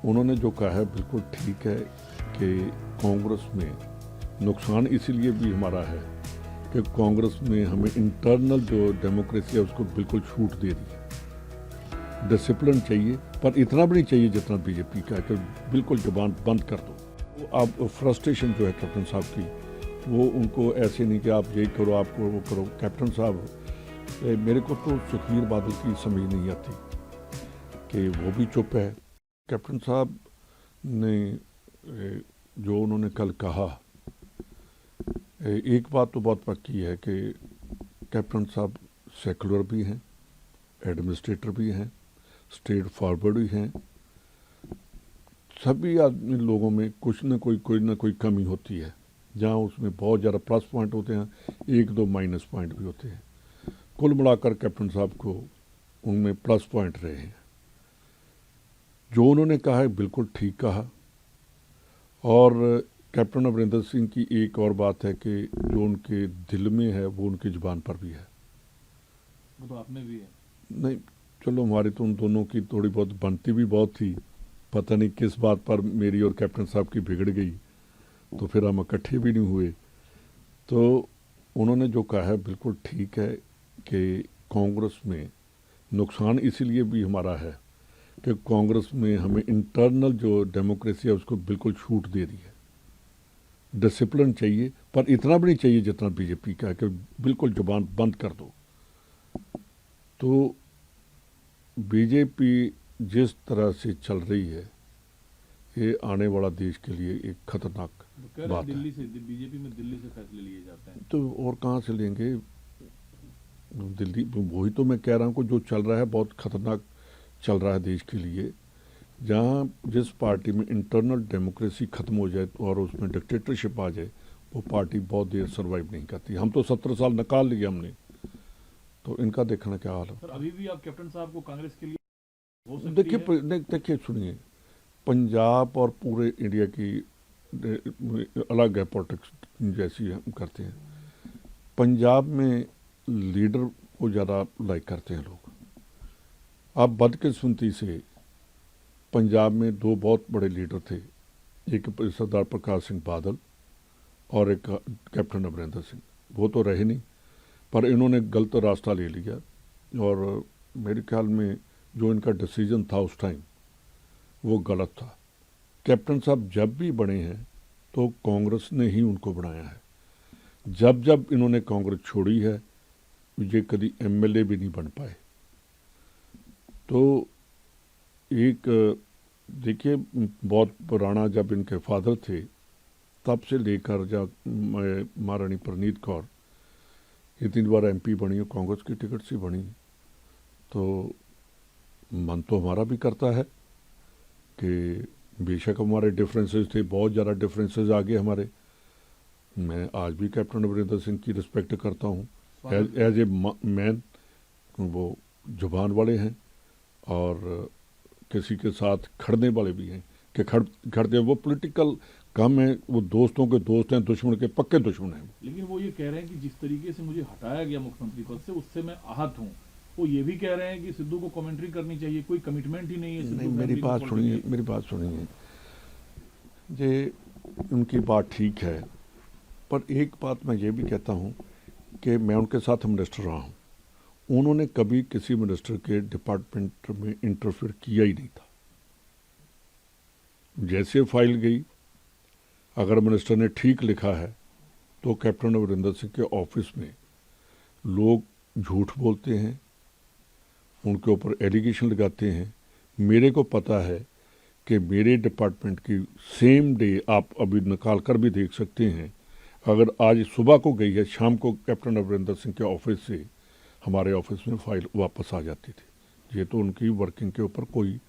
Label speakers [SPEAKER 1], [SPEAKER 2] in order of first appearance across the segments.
[SPEAKER 1] उन्होंने जो कहा है बिल्कुल ठीक है कि कांग्रेस में नुकसान इसीलिए भी हमारा है कि कांग्रेस में हमें इंटरनल जो डेमोक्रेसी है उसको बिल्कुल छूट दे दी है। डिसिप्लिन चाहिए, पर इतना भी नहीं चाहिए जितना बीजेपी का है कि बिल्कुल जुबान बंद कर दो। अब फ्रस्ट्रेशन जो है कैप्टन साहब की, वो उनको ऐसे नहीं कि आप यही करो, आपको वो करो। कैप्टन साहब, मेरे को तो सुखबीर बादल की समझ नहीं आती कि वो भी चुप है। कैप्टन साहब ने जो उन्होंने कल कहा, एक बात तो बहुत पक्की है कि कैप्टन साहब सेकुलर भी हैं, एडमिनिस्ट्रेटर भी हैं, स्ट्रेट फॉरवर्ड भी हैं। सभी आदमी लोगों में कुछ न कोई कमी होती है। जहाँ उसमें बहुत ज़्यादा प्लस पॉइंट होते हैं, एक दो माइनस पॉइंट भी होते हैं। कुल मिलाकर कैप्टन साहब को उनमें प्लस पॉइंट रहे हैं। जो उन्होंने कहा है बिल्कुल ठीक कहा। और कैप्टन अमरिंदर सिंह की एक और बात है कि जो उनके दिल में है वो उनकी जुबान पर भी है।
[SPEAKER 2] वो तो आप में भी है।
[SPEAKER 1] नहीं, चलो हमारी तो उन दोनों की थोड़ी बहुत बनती भी बहुत थी। पता नहीं किस बात पर मेरी और कैप्टन साहब की बिगड़ गई, तो फिर हम इकट्ठे भी नहीं हुए। तो उन्होंने जो कहा है बिल्कुल ठीक है कि कांग्रेस में नुकसान इसीलिए भी हमारा है कि कांग्रेस में हमें इंटरनल जो डेमोक्रेसी है उसको बिल्कुल छूट दे दी है। डिसिप्लिन चाहिए, पर इतना भी नहीं चाहिए जितना बीजेपी का है कि बिल्कुल जुबान बंद कर दो। तो बीजेपी जिस तरह से चल रही है, ये आने वाला देश के लिए एक खतरनाक बात है।
[SPEAKER 2] दिल्ली से बीजेपी में दिल्ली से फैसले लिए जाते हैं,
[SPEAKER 1] तो और कहाँ से लेंगे? दिल्ली, वही तो मैं कह रहा हूँ कि जो चल रहा है बहुत खतरनाक चल रहा है देश के लिए। जहाँ जिस पार्टी में इंटरनल डेमोक्रेसी खत्म हो जाए और उसमें डिक्टेटरशिप आ जाए, वो पार्टी बहुत देर सर्वाइव नहीं करती। हम तो 17 साल निकाल लिए हमने, तो इनका देखना क्या हाल है।
[SPEAKER 2] सर अभी भी आप कैप्टन साहब को कांग्रेस के लिए हो सकती
[SPEAKER 1] देखिए
[SPEAKER 2] है?
[SPEAKER 1] देखिए सुनिए, पंजाब और पूरे इंडिया की अलग है पॉलिटिक्स जैसी हम करते हैं। पंजाब में लीडर को ज़्यादा लाइक करते हैं लोग। अब बदकिस्मती से पंजाब में दो बहुत बड़े लीडर थे, एक सरदार प्रकाश सिंह बादल और एक कैप्टन अमरिंदर सिंह। वो तो रहे नहीं, पर इन्होंने गलत रास्ता ले लिया। और मेरे ख्याल में जो इनका डिसीजन था उस टाइम वो गलत था। कैप्टन साहब जब भी बने हैं तो कांग्रेस ने ही उनको बनाया है। जब जब इन्होंने कांग्रेस छोड़ी है, ये कभी एमएलए भी नहीं बन पाए। तो एक देखिए, बहुत पुराना, जब इनके फादर थे तब से लेकर जब महारानी परनीत कौर ये 3 बार एमपी बनी और कांग्रेस की टिकट से बनी, तो मन तो हमारा भी करता है कि बेशक हमारे डिफरेंसेस थे, बहुत ज़्यादा डिफरेंसेस आगे हमारे। मैं आज भी कैप्टन अमरिंदर सिंह की रिस्पेक्ट करता हूँ एज ए मैन। वो जुबान वाले हैं और किसी के साथ खड़ने वाले भी हैं कि खड़ते। वो पॉलिटिकल कम है, वो दोस्तों के दोस्त हैं, दुश्मन के पक्के दुश्मन हैं।
[SPEAKER 2] लेकिन वो ये कह रहे हैं कि जिस तरीके से मुझे हटाया गया मुख्यमंत्री पद से, उससे मैं आहत हूँ। वो ये भी कह रहे हैं कि सिद्धू को कमेंट्री करनी चाहिए, कोई कमिटमेंट ही नहीं है सिद्धू
[SPEAKER 1] नहीं,
[SPEAKER 2] फैमिली
[SPEAKER 1] मेरी
[SPEAKER 2] को
[SPEAKER 1] बात
[SPEAKER 2] politics
[SPEAKER 1] सुनिए,
[SPEAKER 2] की।
[SPEAKER 1] मेरी बात सुनिए। ये उनकी बात ठीक है, पर एक बात मैं ये भी कहता हूँ कि मैं उनके साथ मिनिस्टर रहा हूँ। उन्होंने कभी किसी मिनिस्टर के डिपार्टमेंट में इंटरफेयर किया ही नहीं था। जैसे फाइल गई, अगर मिनिस्टर ने ठीक लिखा है तो कैप्टन अमरिंदर सिंह के ऑफिस में लोग झूठ बोलते हैं, उनके ऊपर एलिगेशन लगाते हैं। मेरे को पता है कि मेरे डिपार्टमेंट की सेम डे, आप अभी निकाल कर भी देख सकते हैं, अगर आज सुबह को गई है, शाम को कैप्टन अमरिंदर सिंह के ऑफिस से हमारे ऑफिस में फाइल वापस आ जाती थी। ये तो उनकी वर्किंग के ऊपर कोई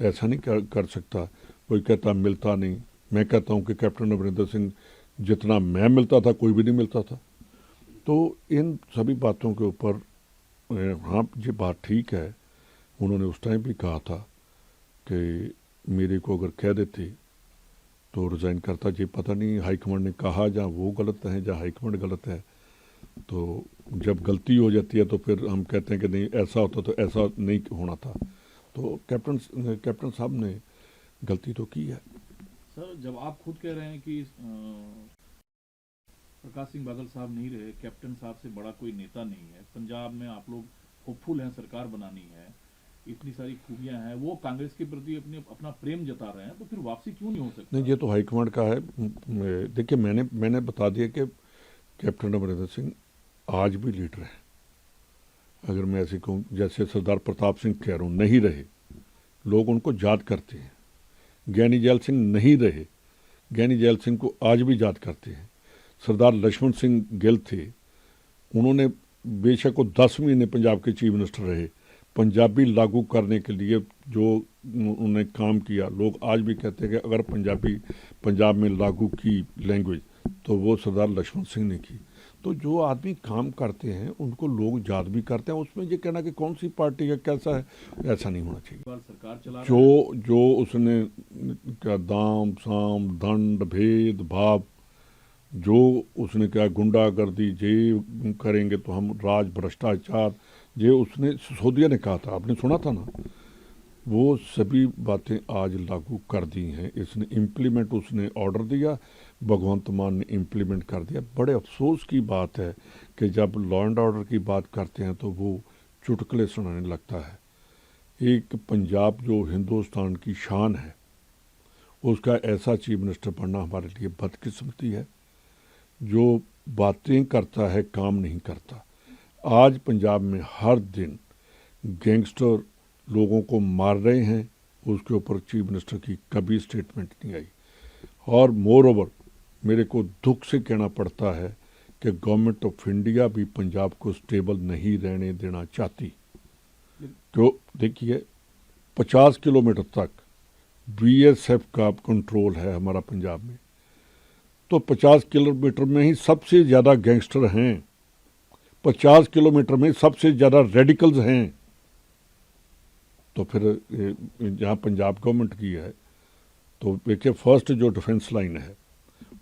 [SPEAKER 1] ऐसा नहीं कर सकता। कोई कहता मिलता नहीं, मैं कहता हूँ कि कैप्टन अमरिंदर सिंह जितना मैं मिलता था कोई भी नहीं मिलता था। तो इन सभी बातों के ऊपर हाँ, ये बात ठीक है। उन्होंने उस टाइम भी कहा था कि मेरे को अगर कह देते तो रिज़ाइन करता। ये पता नहीं हाईकमांड ने कहा, जहाँ वो गलत है जहाँ हाईकमांड गलत है। तो जब गलती हो जाती है तो फिर हम कहते हैं कि नहीं ऐसा होता तो ऐसा नहीं होना था। तो कैप्टन साहब ने गलती तो की है।
[SPEAKER 2] सर जब आप खुद कह रहे हैं कि प्रकाश सिंह बादल साहब नहीं रहे, कैप्टन साहब से बड़ा कोई नेता नहीं है, पंजाब में आप लोग होपफुल हैं, सरकार बनानी है, इतनी सारी खूबियां हैं, वो कांग्रेस के प्रति अपना प्रेम जता रहे हैं, तो फिर वापसी क्यों नहीं हो सकती?
[SPEAKER 1] नहीं, ये तो हाईकमांड का है। देखिए, मैंने बता दिया कि कैप्टन अमरिंदर सिंह आज भी लीडर हैं। अगर मैं ऐसे कहूँ, जैसे सरदार प्रताप सिंह कह रहा हूँ, नहीं रहे, लोग उनको याद करते हैं। ज्ञानी जैल सिंह नहीं रहे, ज्ञानी जैल सिंह को आज भी याद करते हैं। सरदार लक्ष्मण सिंह गिल थे, उन्होंने बेशक वो 10 महीने पंजाब के चीफ मिनिस्टर रहे, पंजाबी लागू करने के लिए जो उन्होंने काम किया, लोग आज भी कहते हैं कि अगर पंजाब में लागू की लैंग्वेज तो वो सरदार लक्ष्मण सिंह ने की। तो जो आदमी काम करते हैं उनको लोग याद भी करते हैं। उसमें ये कहना कि कौन सी पार्टी का कैसा है, ऐसा नहीं होना चाहिए।
[SPEAKER 2] सरकार चला
[SPEAKER 1] जो उसने क्या दाम साम दंड भेद भाव, जो उसने क्या गुंडागर्दी, ये करेंगे तो हम राज भ्रष्टाचार, ये उसने सिसोदिया ने कहा था, आपने सुना था ना, वो सभी बातें आज लागू कर दी हैं। इसने इम्प्लीमेंट, उसने ऑर्डर दिया, भगवंत मान ने इम्प्लीमेंट कर दिया। बड़े अफसोस की बात है कि जब लॉ एंड ऑर्डर की बात करते हैं तो वो चुटकुले सुनाने लगता है। एक पंजाब जो हिंदुस्तान की शान है, उसका ऐसा चीफ मिनिस्टर बनना हमारे लिए बदकिस्मती है। जो बातें करता है, काम नहीं करता। आज पंजाब में हर दिन गैंगस्टर लोगों को मार रहे हैं, उसके ऊपर चीफ मिनिस्टर की कभी स्टेटमेंट नहीं आई। और मोर ओवर मेरे को दुख से कहना पड़ता है कि गवर्नमेंट ऑफ इंडिया भी पंजाब को स्टेबल नहीं रहने देना चाहती। क्यों? देखिए, 50 किलोमीटर तक बीएसएफ का कंट्रोल है हमारा पंजाब में, तो 50 किलोमीटर में ही सबसे ज़्यादा गैंगस्टर हैं, 50 किलोमीटर में सबसे ज़्यादा रेडिकल्स हैं। तो फिर जहाँ पंजाब गवर्नमेंट की है, तो देखिए, फर्स्ट जो डिफेंस लाइन है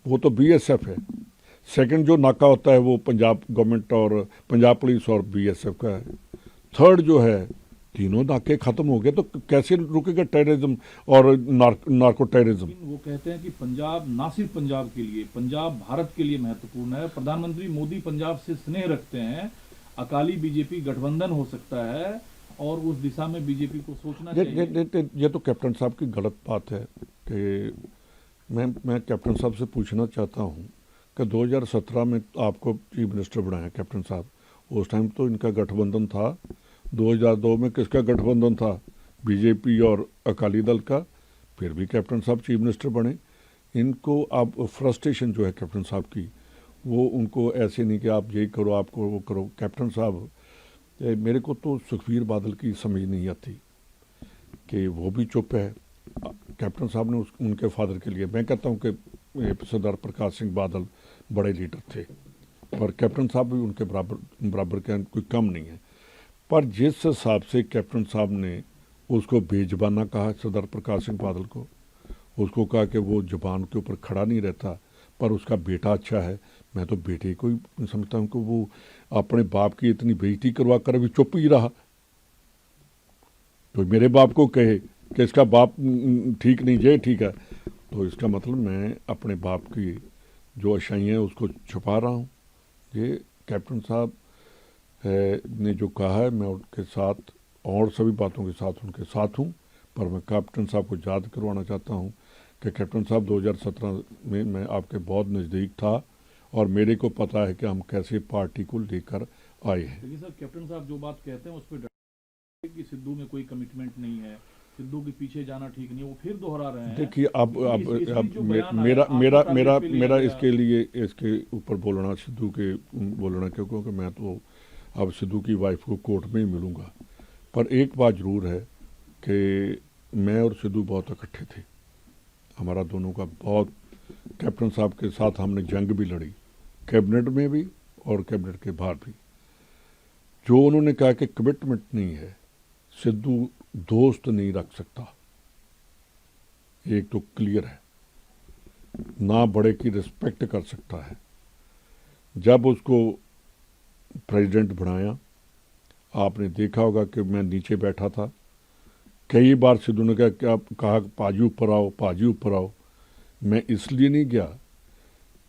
[SPEAKER 1] वो तो बीएसएफ है, सेकंड जो नाका होता है वो पंजाब गवर्नमेंट और पंजाब पुलिस और बीएसएफ का है, थर्ड जो है, तीनों नाके खत्म हो गए तो कैसे रुकेगा टेररिज्म और नार्को टेररिज्म?
[SPEAKER 2] वो कहते हैं कि पंजाब ना सिर्फ पंजाब के लिए, पंजाब भारत के लिए महत्वपूर्ण है। प्रधानमंत्री मोदी पंजाब से स्नेह रखते हैं, अकाली बीजेपी गठबंधन हो सकता है और उस दिशा में बीजेपी को सोचना चाहिए।
[SPEAKER 1] ये तो कैप्टन साहब की गलत बात है कि मैं कैप्टन साहब से पूछना चाहता हूँ कि 2017 में आपको चीफ मिनिस्टर बनाया कैप्टन साहब, उस टाइम तो इनका गठबंधन था। 2002 में किसका गठबंधन था? बीजेपी और अकाली दल का। फिर भी कैप्टन साहब चीफ मिनिस्टर बने। इनको अब फ्रस्ट्रेशन जो है कैप्टन साहब की, वो उनको ऐसे नहीं कि आप यही करो, आपको वो करो। कैप्टन साहब, मेरे को तो सुखबीर बादल की समझ नहीं आती कि वो भी चुप है। कैप्टन साहब ने उनके फादर के लिए, मैं कहता हूँ कि सरदार प्रकाश सिंह बादल बड़े लीडर थे, पर कैप्टन साहब भी उनके बराबर के कोई कम नहीं है। पर जिस हिसाब से कैप्टन साहब ने उसको बेजुबाना कहा, सरदार प्रकाश सिंह बादल को, उसको कहा कि वो जुबान के ऊपर खड़ा नहीं रहता, पर उसका बेटा अच्छा है। मैं तो बेटे को ही समझता हूँ कि वो अपने बाप की इतनी बेइज्जती करवा कर अभी चुप ही रहा। तो मेरे बाप को कहे कि इसका बाप ठीक नहीं, ये ठीक है, तो इसका मतलब मैं अपने बाप की जो अच्छाइयाँ हैं उसको छुपा रहा हूँ। ये कैप्टन साहब ने जो कहा है, मैं उनके साथ और सभी बातों के साथ उनके साथ हूँ, पर मैं कैप्टन साहब को याद करवाना चाहता हूँ कि कैप्टन साहब 2017 में मैं आपके बहुत नज़दीक था और मेरे को पता है कि हम कैसे पार्टी को लेकर आए हैं।
[SPEAKER 2] लेकिन सर, कैप्टन साहब जो बात कहते हैं उस पर कि सिद्धू में कोई कमिटमेंट नहीं है, सिद्धू के पीछे जाना ठीक नहीं, वो फिर दोहरा रहे हैं।
[SPEAKER 1] देखिए, अब मेरा इसके ऊपर बोलना, सिद्धू के बोलना, क्योंकि मैं तो अब सिद्धू की वाइफ को कोर्ट में ही मिलूँगा। पर एक बात ज़रूर है कि मैं और सिद्धू बहुत इकट्ठे थे, हमारा दोनों का बहुत, कैप्टन साहब के साथ हमने जंग भी लड़ी, कैबिनेट में भी और कैबिनेट के बाहर भी। जो उन्होंने कहा कि कमिटमेंट नहीं है, सिद्धू दोस्त नहीं रख सकता, एक तो क्लियर है, ना बड़े की रिस्पेक्ट कर सकता है। जब उसको प्रेसिडेंट बनाया, आपने देखा होगा कि मैं नीचे बैठा था, कई बार सिद्धू ने कहा पाजी ऊपर आओ। मैं इसलिए नहीं गया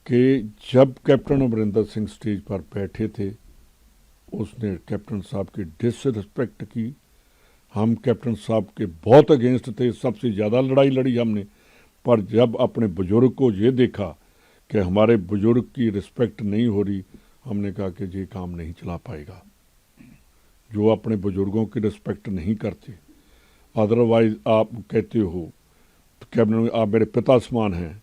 [SPEAKER 1] कि जब कैप्टन अमरिंदर सिंह स्टेज पर बैठे थे उसने कैप्टन साहब की डिसरिस्पेक्ट की। हम कैप्टन साहब के बहुत अगेंस्ट थे, सबसे ज़्यादा लड़ाई लड़ी हमने, पर जब अपने बुजुर्ग को ये देखा कि हमारे बुजुर्ग की रिस्पेक्ट नहीं हो रही, हमने कहा कि ये काम नहीं चला पाएगा। जो अपने बुजुर्गों की रिस्पेक्ट नहीं करते, अदरवाइज आप कहते हो कैबिनेट आप मेरे पिता समान हैं,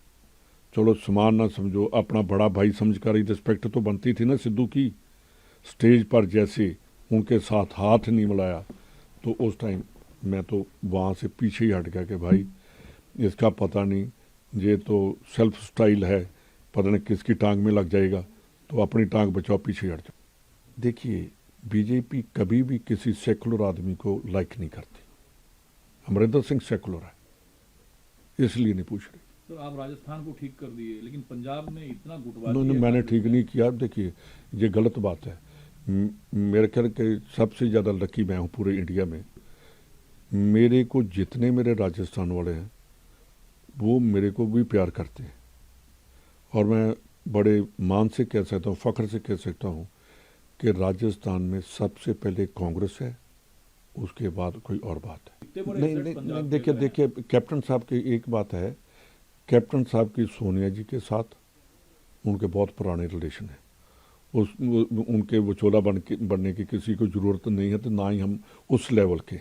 [SPEAKER 1] चलो समान ना समझो, अपना बड़ा भाई समझकर ही रिस्पेक्ट तो बनती थी ना सिद्धू की। स्टेज पर जैसे उनके साथ हाथ नहीं मिलाया तो उस टाइम मैं तो वहाँ से पीछे ही हट गया कि भाई इसका पता नहीं, ये तो सेल्फ स्टाइल है, पता नहीं किसकी टांग में लग जाएगा, तो अपनी टांग बचाओ, पीछे हट जाओ। देखिए बीजेपी कभी भी किसी सेकुलर आदमी को लाइक नहीं करती। अमरिंदर सिंह सेकुलर है, इसलिए नहीं पूछ रही।
[SPEAKER 2] तो आप राजस्थान को ठीक कर दिए, लेकिन पंजाब में इतना गुटबाजी
[SPEAKER 1] नहीं, मैंने ठीक नहीं किया। देखिए ये गलत बात है। मेरे ख्याल के सबसे ज़्यादा लकी मैं हूँ पूरे इंडिया में। मेरे को जितने मेरे राजस्थान वाले हैं वो मेरे को भी प्यार करते हैं, और मैं बड़े मान से कह सकता हूँ, फ़ख्र से कह सकता हूँ कि राजस्थान में सबसे पहले कांग्रेस है, उसके बाद कोई और बात है। नहीं, देखिए कैप्टन साहब की एक बात है, कैप्टन साहब की सोनिया जी के साथ उनके बहुत पुराने रिलेशन है। उनके विचोला बनने की किसी को ज़रूरत नहीं है, तो ना ही हम उस लेवल के।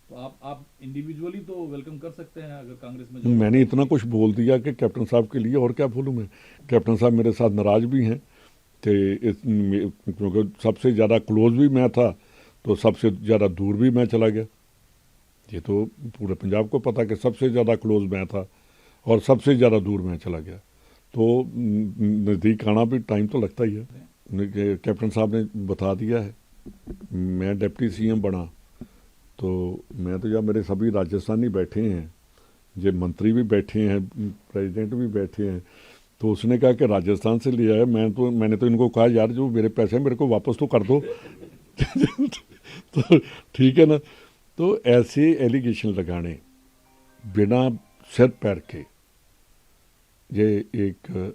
[SPEAKER 2] तो आप इंडिविजुअली तो वेलकम कर सकते हैं अगर कांग्रेस में।
[SPEAKER 1] मैंने इतना कुछ बोल दिया कि कैप्टन साहब के लिए, और क्या बोलूँ मैं। कैप्टन साहब मेरे साथ नाराज़ भी हैं क्योंकि सबसे ज़्यादा क्लोज भी मैं था, तो सबसे ज़्यादा दूर भी मैं चला गया। ये तो पूरे पंजाब को पता कि सबसे ज़्यादा क्लोज मैं था और सबसे ज़्यादा दूर मैं चला गया, तो नज़दीक आना भी टाइम तो लगता ही है। कैप्टन साहब ने बता दिया है, मैं डिप्टी सीएम बना तो मैं तो, जब मेरे सभी राजस्थानी बैठे हैं, ये मंत्री भी बैठे हैं, प्रेसिडेंट भी बैठे हैं, तो उसने कहा कि राजस्थान से ले आया। मैंने तो इनको कहा यार जो मेरे पैसे हैं मेरे को वापस तो कर दो। तो ठीक है ना। तो ऐसे एलिगेशन लगाने बिना सिर पैर के, ये एक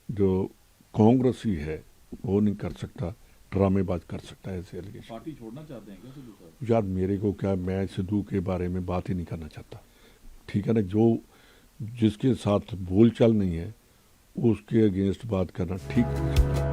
[SPEAKER 1] जो कांग्रेसी है वो नहीं कर सकता, ड्रामेबाज कर सकता है ऐसे एलिगेशन।
[SPEAKER 2] पार्टी छोड़ना चाहते हैं क्या सिद्धू साहब?
[SPEAKER 1] यार मेरे को क्या, मैं सिद्धू के बारे में बात ही नहीं करना चाहता, ठीक है ना। जो जिसके साथ बोलचाल नहीं है उसके अगेंस्ट बात करना ठीक नहीं।